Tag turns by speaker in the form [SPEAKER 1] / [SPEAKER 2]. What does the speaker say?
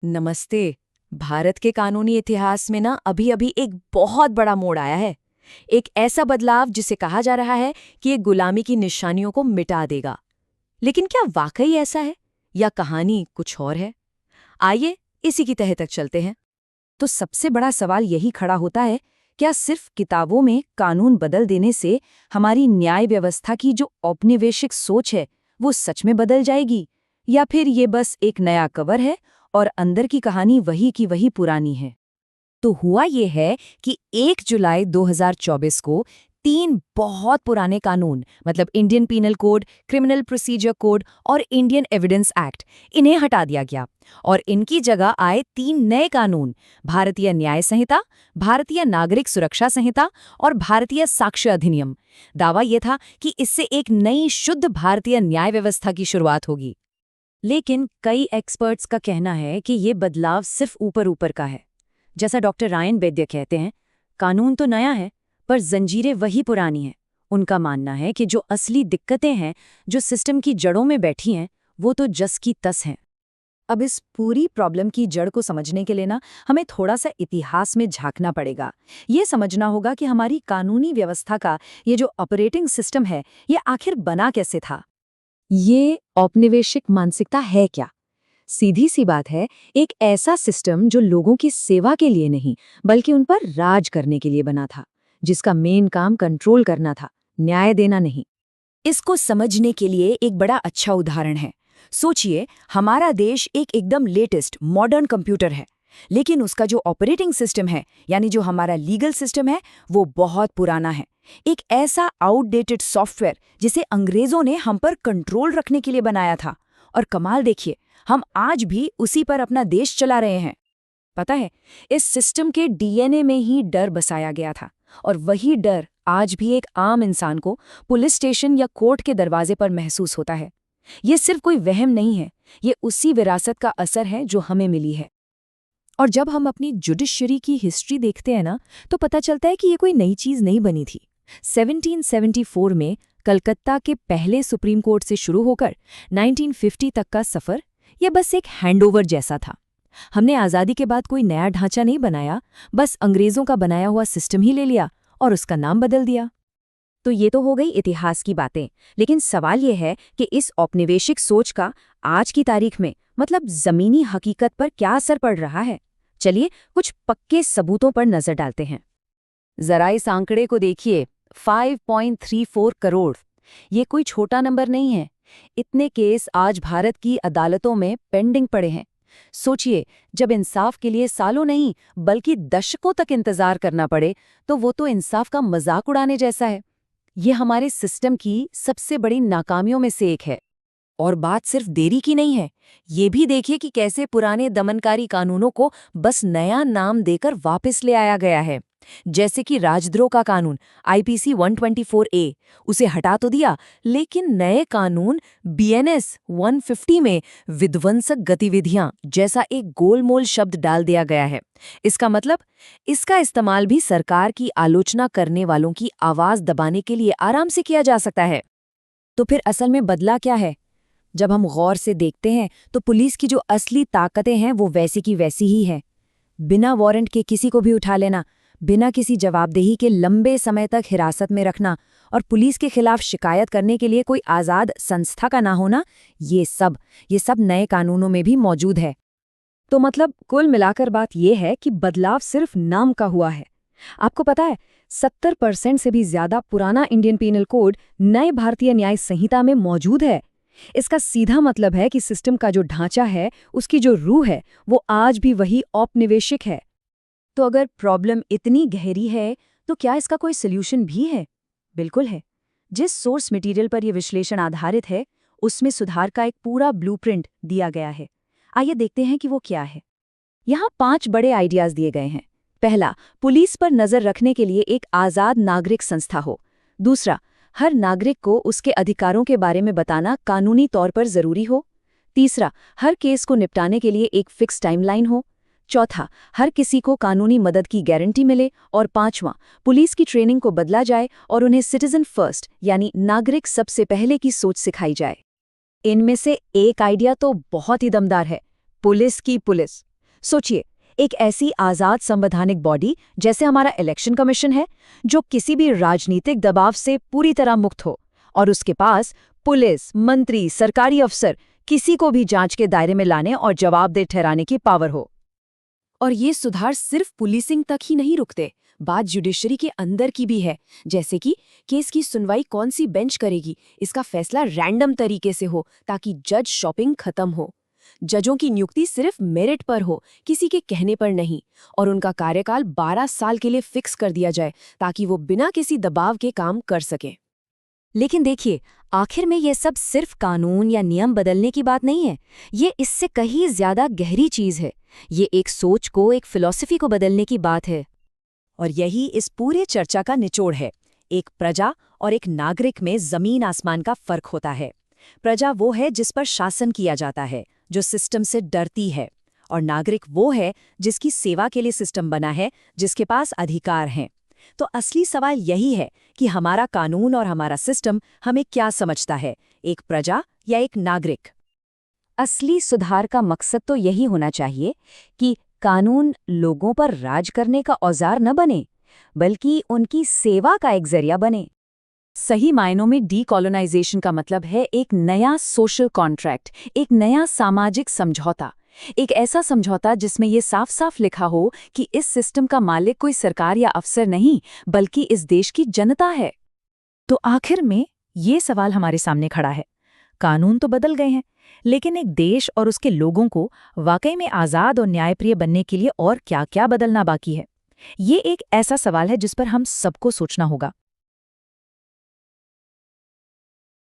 [SPEAKER 1] नमस्ते। भारत के कानूनी इतिहास में ना अभी अभी एक बहुत बड़ा मोड़ आया है। एक ऐसा बदलाव जिसे कहा जा रहा है कि ये गुलामी की निशानियों को मिटा देगा। लेकिन क्या वाकई ऐसा है या कहानी कुछ और है? आइए इसी की तह तक चलते हैं। तो सबसे बड़ा सवाल यही खड़ा होता है, क्या सिर्फ किताबों में कानून बदल देने से हमारी न्याय व्यवस्था की जो औपनिवेशिक सोच है वो सच में बदल जाएगी, या फिर ये बस एक नया कवर है और अंदर की कहानी वही की वही पुरानी है? तो हुआ ये है कि 1 जुलाई 2024 को 3 बहुत पुराने कानून मतलब Indian penal code, criminal procedure code और इंडियन एविडेंस एक्ट, इन्हें हटा दिया गया और इनकी जगह आए 3 नए कानून, भारतीय न्याय संहिता, भारतीय नागरिक सुरक्षा संहिता और भारतीय साक्ष्य अधिनियम। दावा ये था कि इससे एक नई शुद्ध भारतीय न्याय व्यवस्था की शुरुआत होगी। लेकिन कई एक्सपर्ट्स का कहना है कि ये बदलाव सिर्फ ऊपर ऊपर का है। जैसा डॉक्टर रायन वैद्य कहते हैं, कानून तो नया है पर जंजीरें वही पुरानी हैं। उनका मानना है कि जो असली दिक्कतें हैं, जो सिस्टम की जड़ों में बैठी हैं, वो तो जस की तस हैं। अब इस पूरी प्रॉब्लम की जड़ को समझने के लिए ना हमें थोड़ा सा इतिहास में झांकना पड़ेगा। ये समझना होगा कि हमारी कानूनी व्यवस्था का ये जो ऑपरेटिंग सिस्टम है, ये आखिर बना कैसे था। ये औपनिवेशिक मानसिकता है क्या? सीधी सी बात है, एक ऐसा सिस्टम जो लोगों की सेवा के लिए नहीं बल्कि उन पर राज करने के लिए बना था, जिसका मेन काम कंट्रोल करना था, न्याय देना नहीं। इसको समझने के लिए एक बड़ा अच्छा उदाहरण है। सोचिए, हमारा देश एक एकदम लेटेस्ट मॉडर्न कंप्यूटर है, लेकिन उसका जो ऑपरेटिंग सिस्टम है यानी जो हमारा लीगल सिस्टम है वो बहुत पुराना है। एक ऐसा आउटडेटेड सॉफ्टवेयर जिसे अंग्रेजों ने हम पर कंट्रोल रखने के लिए बनाया था। और कमाल देखिए, हम आज भी उसी पर अपना देश चला रहे हैं। पता है, इस सिस्टम के डीएनए में ही डर बसाया गया था और वही डर आज भी एक आम इंसान को पुलिस स्टेशन या कोर्ट के दरवाजे पर महसूस होता है। ये सिर्फ कोई वहम नहीं है, ये उसी विरासत का असर है जो हमें मिली है। और जब हम अपनी जुडिशरी की हिस्ट्री देखते हैं ना, तो पता चलता है कि ये कोई नई चीज़ नहीं बनी थी। 1774 में कलकत्ता के पहले सुप्रीम कोर्ट से शुरू होकर 1950 तक का सफ़र, यह बस एक हैंडओवर जैसा था। हमने आज़ादी के बाद कोई नया ढांचा नहीं बनाया, बस अंग्रेज़ों का बनाया हुआ सिस्टम ही ले लिया और उसका नाम बदल दिया। तो ये तो हो गई इतिहास की बातें, लेकिन सवाल ये है कि इस औपनिवेशिक सोच का आज की तारीख में मतलब ज़मीनी हकीकत पर क्या असर पड़ रहा है। चलिए कुछ पक्के सबूतों पर नज़र डालते हैं। जरा इस आंकड़े को देखिए, 5.34 करोड़। ये कोई छोटा नंबर नहीं है। इतने केस आज भारत की अदालतों में पेंडिंग पड़े हैं। सोचिए, जब इंसाफ के लिए सालों नहीं बल्कि दशकों तक इंतजार करना पड़े, तो वो तो इंसाफ का मजाक उड़ाने जैसा है। ये हमारे सिस्टम की सबसे बड़ी नाकामियों में से एक है। और बात सिर्फ देरी की नहीं है, ये भी देखिए कि कैसे पुराने दमनकारी कानूनों को बस नया नाम देकर वापस ले आया गया है। जैसे कि राजद्रोह का कानून आईपीसी 124A, उसे हटा तो दिया, लेकिन नए कानून बीएनएस 150 में विध्वंसक गतिविधियां जैसा एक गोलमोल शब्द डाल दिया गया है। इसका मतलब, इसका इस्तेमाल भी सरकार की आलोचना करने वालों की आवाज दबाने के लिए आराम से किया जा सकता है। तो फिर असल में बदला क्या है? जब हम गौर से देखते हैं तो पुलिस की जो असली ताकतें हैं वो वैसी की वैसी ही है। बिना वारंट के किसी को भी उठा लेना, बिना किसी जवाबदेही के लंबे समय तक हिरासत में रखना और पुलिस के खिलाफ शिकायत करने के लिए कोई आज़ाद संस्था का ना होना, ये सब नए कानूनों में भी मौजूद है। तो मतलब कुल मिलाकर बात यह है कि बदलाव सिर्फ नाम का हुआ है। आपको पता है, 70% से भी ज्यादा पुराना इंडियन पीनल कोड नए भारतीय न्याय संहिता में मौजूद है। इसका सीधा मतलब है कि सिस्टम का जो ढांचा है, उसकी जो रूह है, वो आज भी वही औपनिवेशिक है। तो अगर प्रॉब्लम इतनी गहरी है, तो क्या इसका कोई सल्यूशन भी है? बिल्कुल है। जिस सोर्स मटेरियल पर यह विश्लेषण आधारित है, उसमें सुधार का एक पूरा ब्लूप्रिंट दिया गया है। आइए देखते हैं कि वो क्या है। यहाँ 5 बड़े आइडियाज दिए गए हैं। पहला, पुलिस पर नजर रखने के लिए एक आज़ाद नागरिक संस्था हो। दूसरा, हर नागरिक को उसके अधिकारों के बारे में बताना कानूनी तौर पर जरूरी हो। तीसरा, हर केस को निपटाने के लिए एक फिक्स टाइमलाइन हो। चौथा, हर किसी को कानूनी मदद की गारंटी मिले। और पांचवां, पुलिस की ट्रेनिंग को बदला जाए और उन्हें सिटीजन फर्स्ट यानी नागरिक सबसे पहले की सोच सिखाई जाए। इनमें से एक आइडिया तो बहुत ही दमदार है, पुलिस की पुलिस। सोचिए, एक ऐसी आजाद संवैधानिक बॉडी जैसे हमारा इलेक्शन कमीशन है, जो किसी भी राजनीतिक दबाव से पूरी तरह मुक्त हो, और उसके पास पुलिस, मंत्री, सरकारी अफसर किसी को भी जांच के दायरे में लाने और जवाबदेह ठहराने की पावर हो।
[SPEAKER 2] और ये सुधार सिर्फ पुलिसिंग तक ही नहीं रुकते, बात जुडिशरी के अंदर की भी है। जैसे कि केस की सुनवाई कौन सी बेंच करेगी, इसका फैसला रैंडम तरीके से हो ताकि जज शॉपिंग खत्म हो। जजों की नियुक्ति सिर्फ मेरिट पर हो, किसी के कहने पर नहीं, और उनका कार्यकाल 12 साल के लिए फिक्स कर दिया जाए ताकि वो बिना किसी दबाव के काम कर सके।
[SPEAKER 1] लेकिन देखिए, आखिर में ये सब सिर्फ कानून या नियम बदलने की बात नहीं है। ये इससे कहीं ज्यादा गहरी चीज है। ये एक सोच को, एक फिलॉसफी को बदलने की बात है।
[SPEAKER 2] और यही इस पूरे चर्चा का निचोड़ है। एक प्रजा और एक नागरिक में जमीन आसमान का फर्क होता है। प्रजा वो है जिस पर शासन किया जाता है, जो सिस्टम से डरती है, और नागरिक वो है जिसकी सेवा के लिए सिस्टम बना है, जिसके पास अधिकार हैं। तो असली सवाल यही है कि हमारा कानून और हमारा सिस्टम हमें क्या समझता है, एक प्रजा या एक नागरिक।
[SPEAKER 1] असली सुधार का मकसद तो यही होना चाहिए कि कानून लोगों पर राज करने का औजार न बने, बल्कि उनकी सेवा का एक जरिया बने। सही मायनों में डीकॉलोनाइजेशन का मतलब है एक नया सोशल कॉन्ट्रैक्ट, एक नया सामाजिक समझौता, एक ऐसा समझौता जिसमें ये साफ साफ लिखा हो कि इस सिस्टम का मालिक कोई सरकार या अफसर नहीं, बल्कि इस देश की जनता है।
[SPEAKER 2] तो आखिर में ये सवाल हमारे सामने खड़ा है, कानून तो बदल गए हैं, लेकिन एक देश और उसके लोगों को वाकई में आज़ाद और न्यायप्रिय बनने के लिए और क्या-क्या बदलना बाकी है? ये एक ऐसा सवाल है जिस पर हम सबको सोचना होगा।